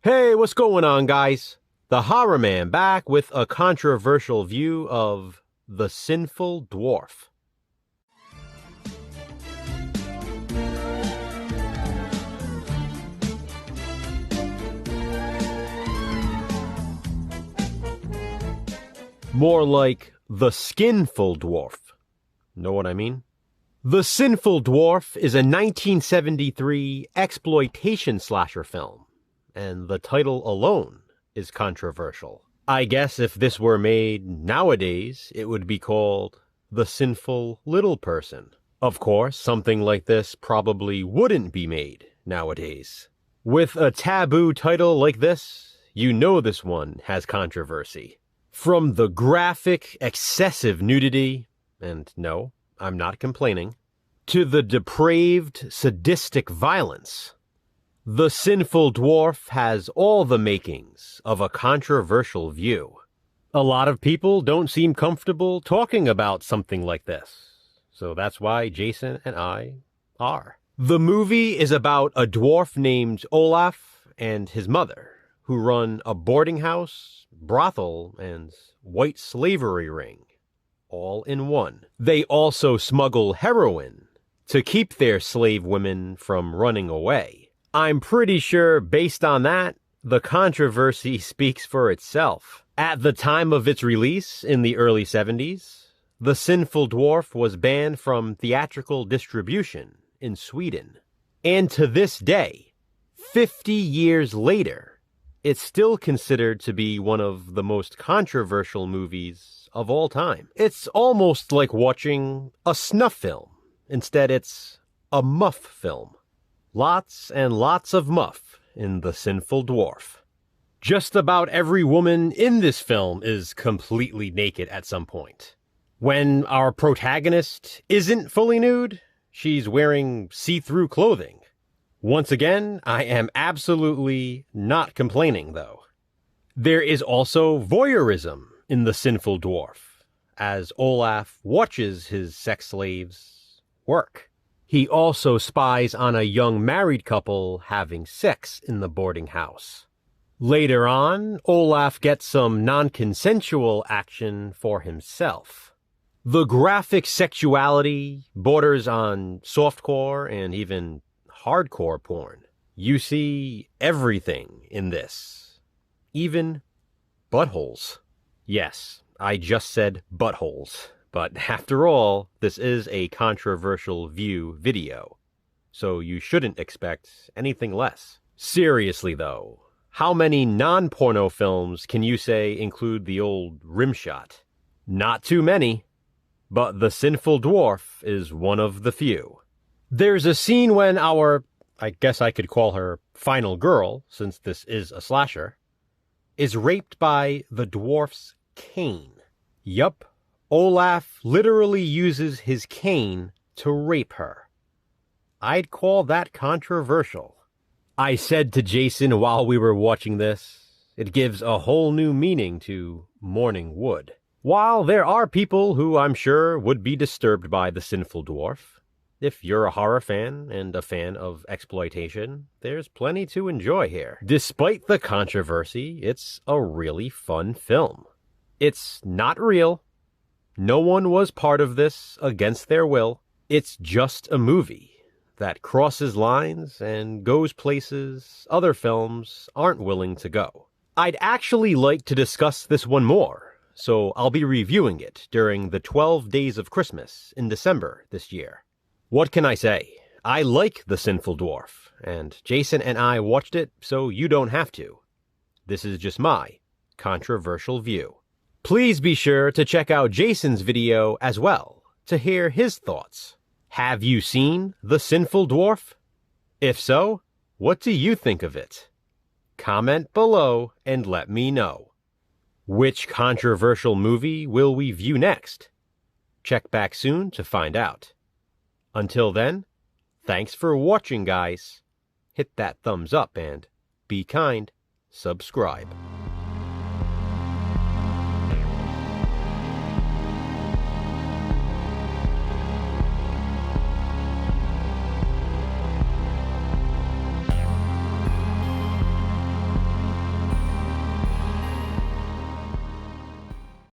Hey, what's going on, guys? The Horror Man back with a controversial view of The Sinful Dwarf. More like The Skinful Dwarf. Know what I mean? The Sinful Dwarf is a 1973 exploitation slasher film, and the title alone is controversial. I guess if this were made nowadays, it would be called The Sinful Little Person. Of course, something like this probably wouldn't be made nowadays. With a taboo title like this, you know this one has controversy. From the graphic, excessive nudity, and no, I'm not complaining, to the depraved, sadistic violence, The Sinful Dwarf has all the makings of a controversial view. A lot of people don't seem comfortable talking about something like this, so that's why Jason and I are. The movie is about a dwarf named Olaf and his mother, who run a boarding house, brothel, and white slavery ring, all in one. They also smuggle heroin to keep their slave women from running away. I'm pretty sure, based on that, the controversy speaks for itself. At the time of its release in the early 70s, The Sinful Dwarf was banned from theatrical distribution in Sweden. And to this day, 50 years later, it's still considered to be one of the most controversial movies of all time. It's almost like watching a snuff film. Instead, it's a muff film. Lots and lots of muff in The Sinful Dwarf. Just about every woman in this film is completely naked at some point. When our protagonist isn't fully nude, she's wearing see-through clothing. Once again, I am absolutely not complaining, though. There is also voyeurism in The Sinful Dwarf, as Olaf watches his sex slaves work. He also spies on a young married couple having sex in the boarding house. Later on, Olaf gets some non-consensual action for himself. The graphic sexuality borders on softcore and even hardcore porn. You see everything in this. Even buttholes. Yes, I just said buttholes. But after all, this is a controversial view video, so you shouldn't expect anything less. Seriously though, how many non-porno films can you say include the old rim shot? Not too many, but The Sinful Dwarf is one of the few. There's a scene when I guess I could call her final girl, since this is a slasher, is raped by the dwarf's cane. Yup. Olaf literally uses his cane to rape her. I'd call that controversial. I said to Jason while we were watching this, it gives a whole new meaning to morning wood. While there are people who I'm sure would be disturbed by The Sinful Dwarf, if you're a horror fan and a fan of exploitation, there's plenty to enjoy here. Despite the controversy, it's a really fun film. It's not real. No one was part of this against their will. It's just a movie that crosses lines and goes places other films aren't willing to go. I'd actually like to discuss this one more, so I'll be reviewing it during the 12 Days of Christmas in December this year. What can I say? I like The Sinful Dwarf, and Jason and I watched it so you don't have to. This is just my controversial view. Please be sure to check out Jason's video as well to hear his thoughts. Have you seen The Sinful Dwarf? If so, what do you think of it? Comment below and let me know. Which controversial movie will we view next? Check back soon to find out. Until then, thanks for watching, guys. Hit that thumbs up and be kind, subscribe.